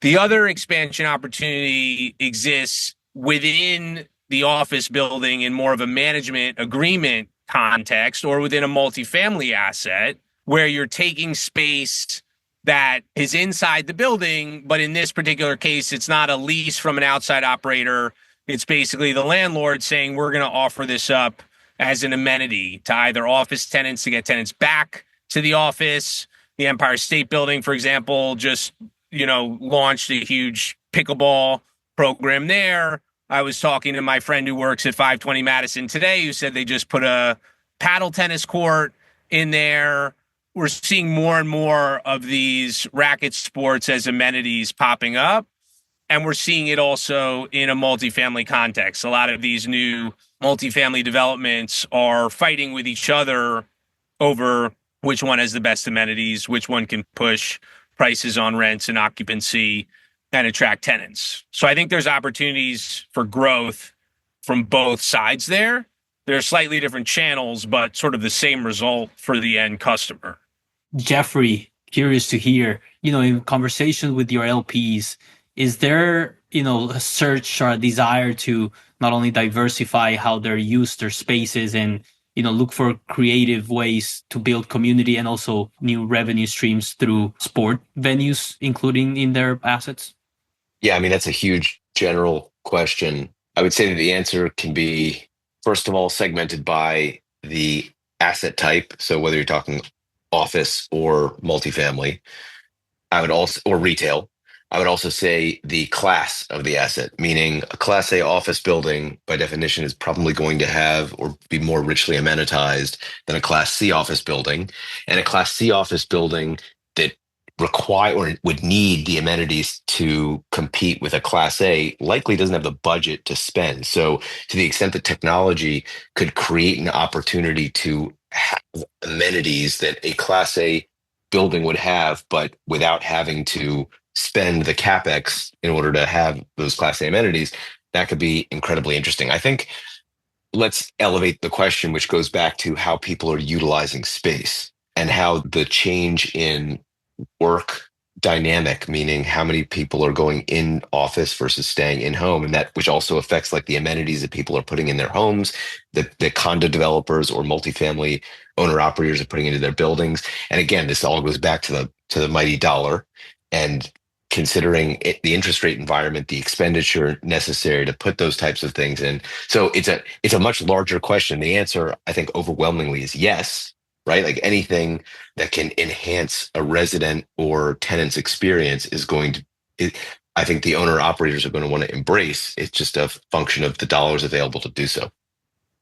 B: The other expansion opportunity exists within the office building in more of a management agreement context or within a multifamily asset where you're taking space that is inside the building, but in this particular case, it's not a lease from an outside operator. It's basically the landlord saying, we're going to offer this up as an amenity to either office tenants to get tenants back to the office. The Empire State Building, for example, just, launched a huge pickleball program there. I was talking to my friend who works at 520 Madison today, who said they just put a paddle tennis court in there. We're seeing more and more of these racket sports as amenities popping up. And we're seeing it also in a multifamily context. A lot of these new multifamily developments are fighting with each other over which one has the best amenities, which one can push prices on rents and occupancy and attract tenants. So I think there's opportunities for growth from both sides there. There are slightly different channels, but sort of the same result for the end customer.
A: Jeffrey, curious to hear, in conversation with your LPs, is there, a search or a desire to not only diversify how they use their spaces and, look for creative ways to build community and also new revenue streams through sport venues, including in their assets?
D: Yeah, that's a huge general question. I would say that the answer can be, first of all, segmented by the asset type. So whether you're talking office or multifamily, I would also, or retail, I would also say the class of the asset, meaning a Class A office building by definition is probably going to have or be more richly amenitized than a Class C office building. And a Class C office building that require or would need the amenities to compete with a Class A likely doesn't have the budget to spend. So to the extent that technology could create an opportunity to have amenities that a Class A building would have, but without having to spend the capex in order to have those Class A amenities, that could be incredibly interesting. I think let's elevate the question, which goes back to how people are utilizing space and how the change in work dynamic, meaning how many people are going in office versus staying in home, and that which also affects like the amenities that people are putting in their homes, that the condo developers or multifamily owner operators are putting into their buildings. And again, this all goes back to the mighty dollar and considering the interest rate environment, the expenditure necessary to put those types of things in. So it's a much larger question. The answer, I think, overwhelmingly is yes, right? Like anything that can enhance a resident or tenant's experience is going to, I think the owner operators are going to want to embrace. It's just a function of the dollars available to do so.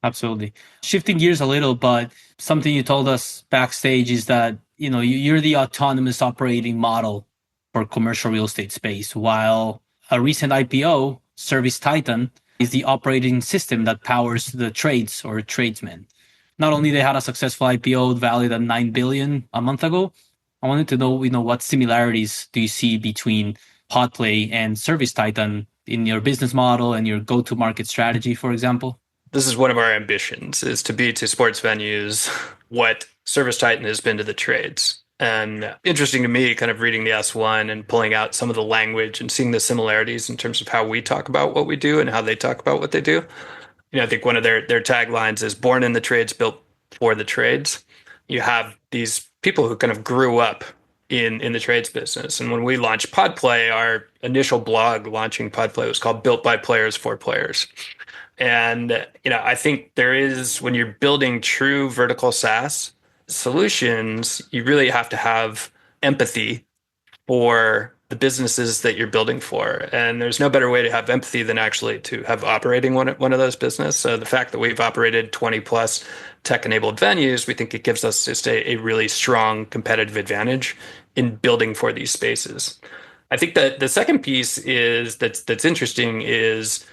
A: Absolutely. Shifting gears a little, but something you told us backstage is that, you're the autonomous operating model for commercial real estate space, while a recent IPO, ServiceTitan, is the operating system that powers the trades or tradesmen. Not only they had a successful IPO valued at $9 billion a month ago, I wanted to know, what similarities do you see between PodPlay and ServiceTitan in your business model and your go-to-market strategy, for example?
C: This is one of our ambitions, is to be to sports venues what ServiceTitan has been to the trades. And interesting to me, kind of reading the S1 and pulling out some of the language and seeing the similarities in terms of how we talk about what we do and how they talk about what they do. I think one of their taglines is "Born in the trades, built for the trades." You have these people who kind of grew up in the trades business. And when we launched PodPlay, our initial blog launching PodPlay was called "Built by Players for Players." And I think there is, when you're building true vertical SaaS solutions, you really have to have empathy for the businesses that you're building for. And there's no better way to have empathy than actually to have operating one of those businesses. So the fact that we've operated 20 plus tech-enabled venues, we think it gives us just a really strong competitive advantage in building for these spaces. I think that the second piece is that's interesting is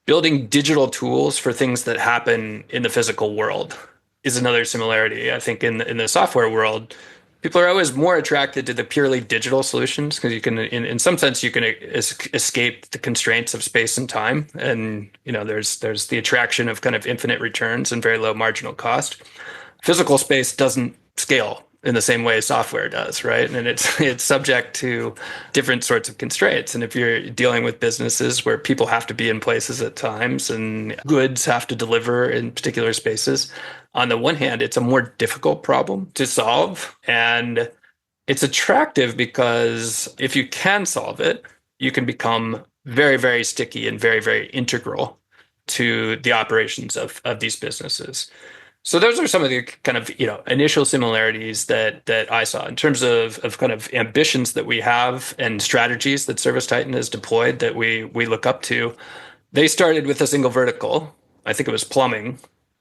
C: building digital tools for things that happen in the physical world is another similarity. I think in the software world, people are always more attracted to the purely digital solutions because you can, in some sense, you can escape the constraints of space and time. And, there's the attraction of kind of infinite returns and very low marginal cost. Physical space doesn't scale in the same way software does, right? And it's subject to different sorts of constraints. And if you're dealing with businesses where people have to be in places at times and goods have to deliver in particular spaces, on the one hand, it's a more difficult problem to solve. And it's attractive because if you can solve it, you can become very, very sticky and very, very integral to the operations of these businesses. So those are some of the kind of initial similarities that I saw in terms of kind of ambitions that we have and strategies that ServiceTitan has deployed that we look up to. They started with a single vertical. I think it was plumbing.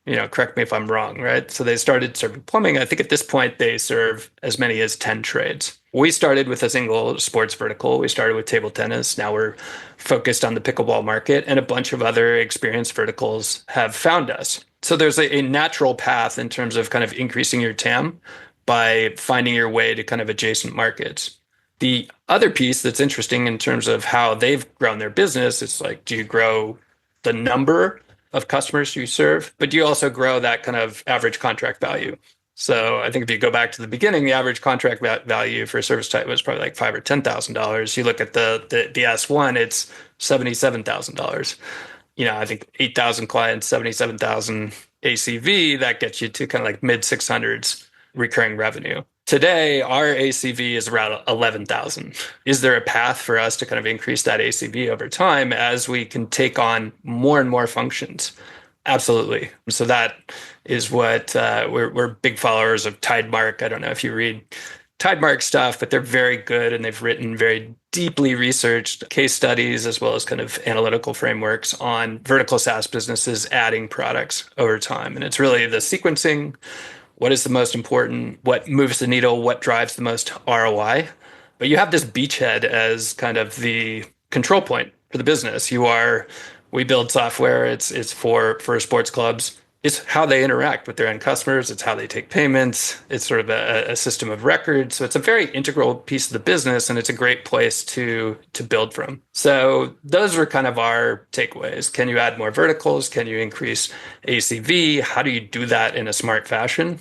C: Correct me if I'm wrong, right? So they started serving plumbing. I think at this point they serve as many as 10 trades. We started with a single sports vertical. We started with table tennis. Now we're focused on the pickleball market, and a bunch of other experienced verticals have found us. So there's a natural path in terms of kind of increasing your TAM by finding your way to kind of adjacent markets. The other piece that's interesting in terms of how they've grown their business is like, do you grow the number of customers you serve, but do you also grow that kind of average contract value? So I think if you go back to the beginning, the average contract value for ServiceTitan was probably like $5,000 or $10,000. You look at the S1, it's $77,000. I think 8,000 clients, 77,000 ACV, that gets you to kind of like mid 600s recurring revenue. Today, our ACV is around 11,000. Is there a path for us to kind of increase that ACV over time as we can take on more and more functions? Absolutely. So that is what we're big followers of Tidemark. I don't know if you read Tidemark stuff, but they're very good and they've written very deeply researched case studies as well as kind of analytical frameworks on vertical SaaS businesses adding products over time. And it's really the sequencing, what is the most important, what moves the needle, what drives the most ROI. But you have this beachhead as kind of the control point for the business. We build software. It's for sports clubs. It's how they interact with their end customers. It's how they take payments. It's sort of a system of record. So it's a very integral piece of the business, and it's a great place to build from. So those were kind of our takeaways. Can you add more verticals? Can you increase ACV? How do you do that in a smart fashion?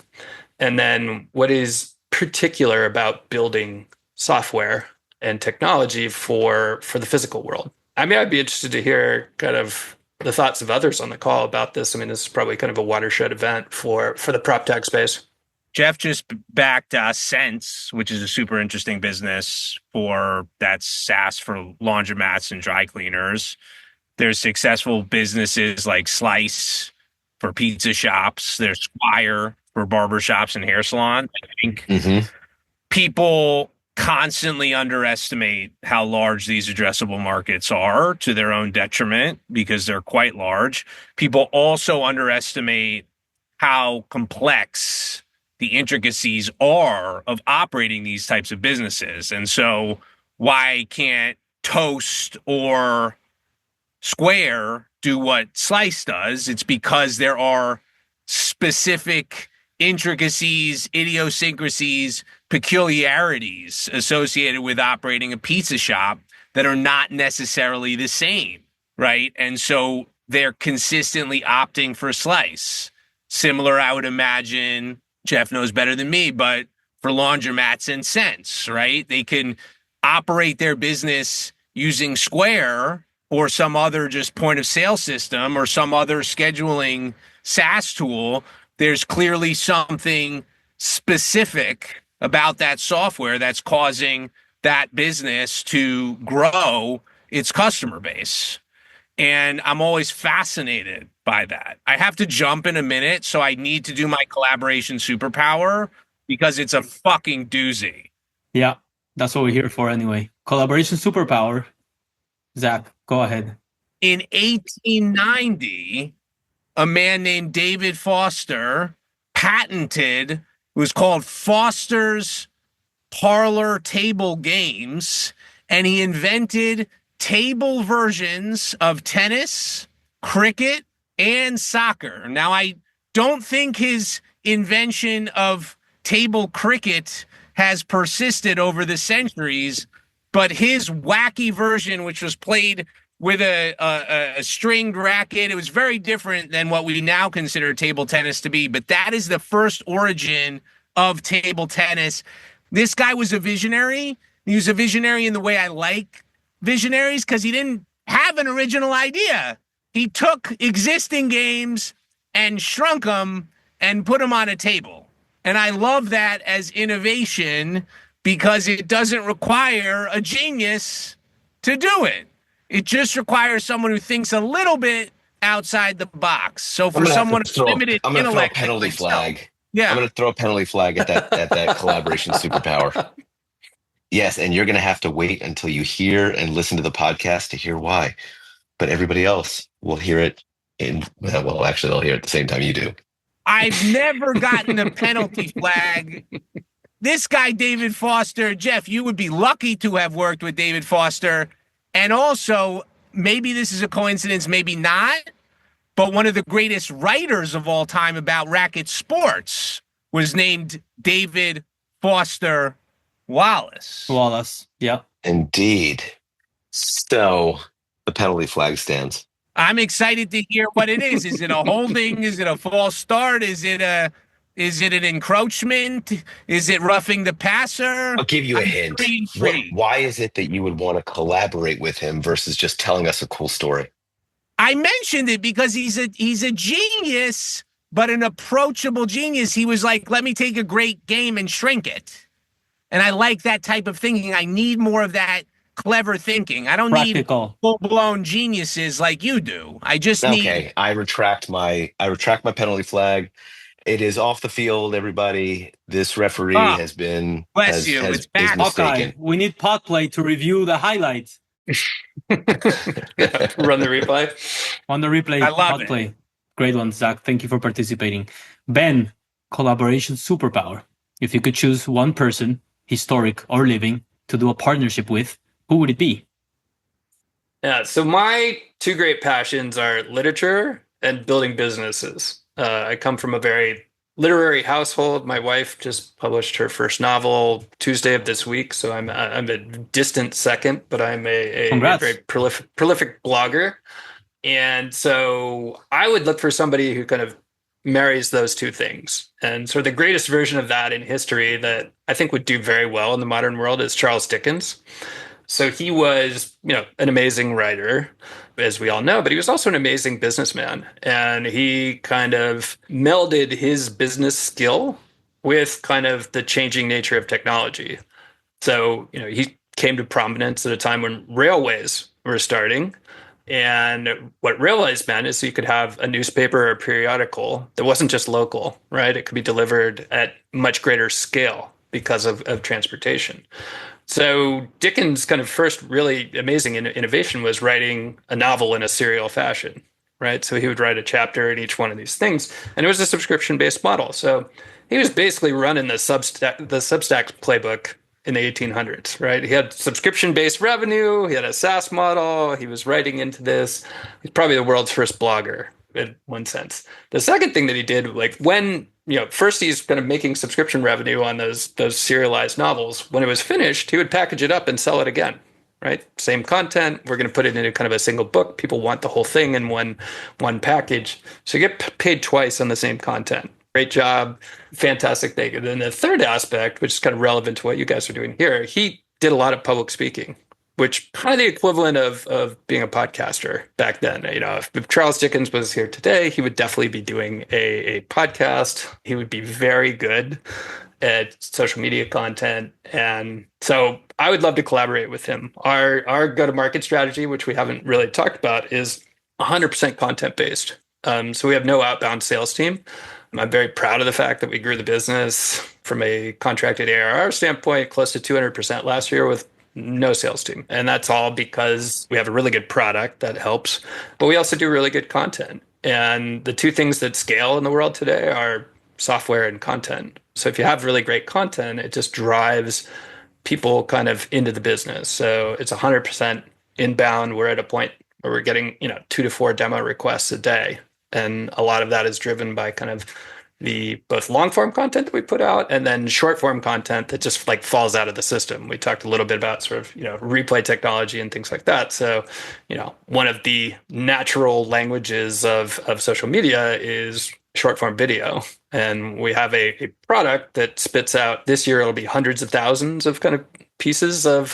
C: And then what is particular about building software and technology for the physical world? I mean, I'd be interested to hear kind of the thoughts of others on the call about this. I mean, this is probably kind of a watershed event for the prop tech space.
B: Jeff just backed Sense, which is a super interesting business that's SaaS for laundromats and dry cleaners. There's successful businesses like Slice for pizza shops. There's Squire for barbershops and hair salons. I think people constantly underestimate how large these addressable markets are to their own detriment because they're quite large. People also underestimate how complex the intricacies are of operating these types of businesses. And so why can't Toast or Square do what Slice does? It's because there are specific intricacies, idiosyncrasies, peculiarities associated with operating a pizza shop that are not necessarily the same, right? And so they're consistently opting for Slice. Similar, I would imagine, Jeff knows better than me, but for laundromats and Sense, right? They can operate their business using Square or some other just point of sale system or some other scheduling SaaS tool. There's clearly something specific about that software that's causing that business to grow its customer base. And I'm always fascinated by that. I have to jump in a minute, so I need to do my collaboration superpower because it's a fucking doozy.
A: Yeah, that's what we're here for anyway. Collaboration superpower. Zach, go ahead.
B: In 1890, a man named David Foster patented, it was called Foster's Parlor Table Games, and he invented table versions of tennis, cricket, and soccer. Now, I don't think his invention of table cricket has persisted over the centuries, but his wacky version, which was played with a stringed racket. It was very different than what we now consider table tennis to be, but that is the first origin of table tennis. This guy was a visionary. He was a visionary in the way I like visionaries because he didn't have an original idea. He took existing games and shrunk them and put them on a table. And I love that as innovation because it doesn't require a genius to do it. It just requires someone who thinks a little bit outside the box. So for someone with limited intellect,
D: I'm going to throw a penalty flag.
B: Yeah,
D: I'm going to throw a penalty flag at that collaboration superpower. Yes, and you're going to have to wait until you hear and listen to the podcast to hear why. But everybody else will hear it actually they'll hear it at the same time you do.
B: I've never gotten a penalty flag. This guy, David Foster, Jeff, you would be lucky to have worked with David Foster. And also, maybe this is a coincidence, maybe not, but one of the greatest writers of all time about racket sports was named David Foster Wallace.
A: Wallace, yeah.
D: Indeed. So the penalty flag stands.
B: I'm excited to hear what it is. Is it a holding? Is it a false start? Is it an encroachment? Is it roughing the passer?
D: I'll give you a hint. Why is it that you would want to collaborate with him versus just telling us a cool story?
B: I mentioned it because he's a genius, but an approachable genius. He was like, let me take a great game and shrink it. And I like that type of thinking. I need more of that clever thinking. I don't need
A: Practical.
B: full-blown geniuses like you do. I just need
D: Okay, I retract my penalty flag. It is off the field, everybody. This referee
B: oh,
D: has been
B: bless you. It's
D: is
B: back.
A: Hawkeye,
D: mistaken.
A: we need PodPlay to review the highlights
C: Yeah, run the replay.
A: on the replay.
B: I love it.
A: PodPlay. Great one, Zach. Thank you for participating. Ben, collaboration superpower. If you could choose one person, historic or living, to do a partnership with, who would it be?
C: Yeah, so my two great passions are literature and building businesses. I come from a very literary household. My wife just published her first novel Tuesday of this week, so I'm a distant second, but I'm a
A: Congrats.
C: very prolific blogger. And so I would look for somebody who kind of marries those two things. And so the greatest version of that in history that I think would do very well in the modern world is Charles Dickens. So he was, an amazing writer, as we all know, but he was also an amazing businessman. And he kind of melded his business skill with kind of the changing nature of technology. So, he came to prominence at a time when railways were starting. And what railways meant is you could have a newspaper or a periodical that wasn't just local, right? It could be delivered at much greater scale because of transportation. So Dickens' kind of first really amazing innovation was writing a novel in a serial fashion, right? So he would write a chapter in each one of these things, and it was a subscription-based model. So he was basically running the Substack playbook in the 1800s, right? He had subscription-based revenue, he had a SaaS model, he was writing into this. He's probably the world's first blogger in one sense. The second thing that he did, like when first he's kind of making subscription revenue on those serialized novels. When it was finished, he would package it up and sell it again, right? Same content. We're going to put it into kind of a single book. People want the whole thing in one package. So you get paid twice on the same content. Great job. Fantastic thing. And then the third aspect, which is kind of relevant to what you guys are doing here, he did a lot of public speaking, which kind of the equivalent of being a podcaster back then. If Charles Dickens was here today, he would definitely be doing a podcast. He would be very good at social media content. And so I would love to collaborate with him. Our go-to-market strategy, which we haven't really talked about, is 100% content-based. So we have no outbound sales team. I'm very proud of the fact that we grew the business from a contracted ARR standpoint close to 200% last year with no sales team. And that's all because we have a really good product that helps, but we also do really good content. And the two things that scale in the world today are software and content. So if you have really great content, it just drives people kind of into the business. So it's 100% inbound. We're at a point where we're getting, 2 to 4 demo requests a day. And a lot of that is driven by kind of the both long form content that we put out and then short form content that just like falls out of the system. We talked a little bit about sort of, replay technology and things like that. So, one of the natural languages of social media is short form video. And we have a product that spits out this year, it'll be hundreds of thousands of kind of pieces of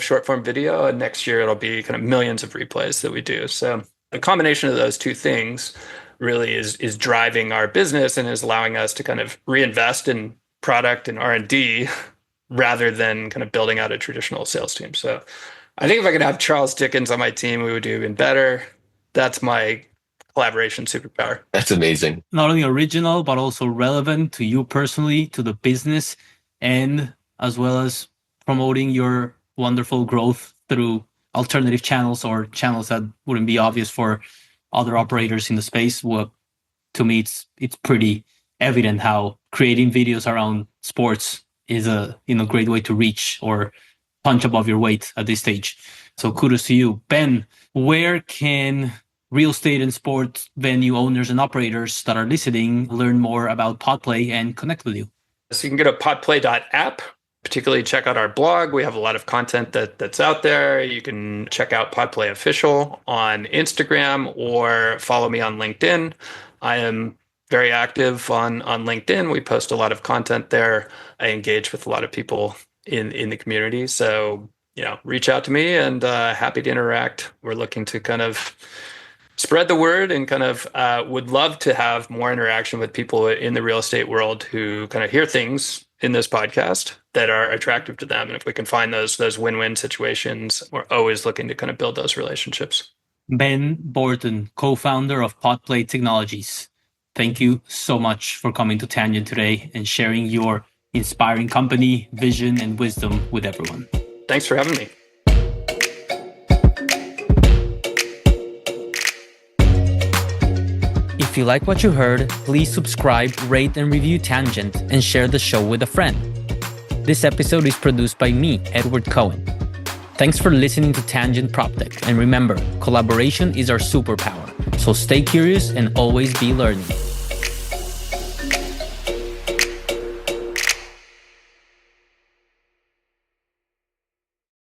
C: short form video. And next year, it'll be kind of millions of replays that we do. So a combination of those two things really is driving our business and is allowing us to kind of reinvest in product and R&D rather than kind of building out a traditional sales team. So I think if I could have Charles Dickens on my team, we would do even better. That's my collaboration superpower.
D: That's amazing.
A: Not only original, but also relevant to you personally, to the business, and as well as promoting your wonderful growth through alternative channels or channels that wouldn't be obvious for other operators in the space. Well, to me, it's pretty evident how creating videos around sports is a great way to reach or punch above your weight at this stage. So kudos to you. Ben, where can real estate and sports venue owners and operators that are listening learn more about PodPlay and connect with you?
C: So you can go to podplay.app. Particularly check out our blog. We have a lot of content that's out there. You can check out PodPlay Official on Instagram or follow me on LinkedIn. I am very active on LinkedIn. We post a lot of content there. I engage with a lot of people in the community. So, reach out to me and happy to interact. We're looking to kind of spread the word and kind of would love to have more interaction with people in the real estate world who kind of hear things in this podcast that are attractive to them. And if we can find those win-win situations, we're always looking to kind of build those relationships.
A: Ben Borton, co-founder of PodPlay Technologies. Thank you so much for coming to Tangent today and sharing your inspiring company, vision, and wisdom with everyone.
C: Thanks for having me.
A: If you like what you heard, please subscribe, rate, and review Tangent, and share the show with a friend. This episode is produced by me, Edward Cohen. Thanks for listening to Tangent PropTech, and remember, collaboration is our superpower, so stay curious and always be learning.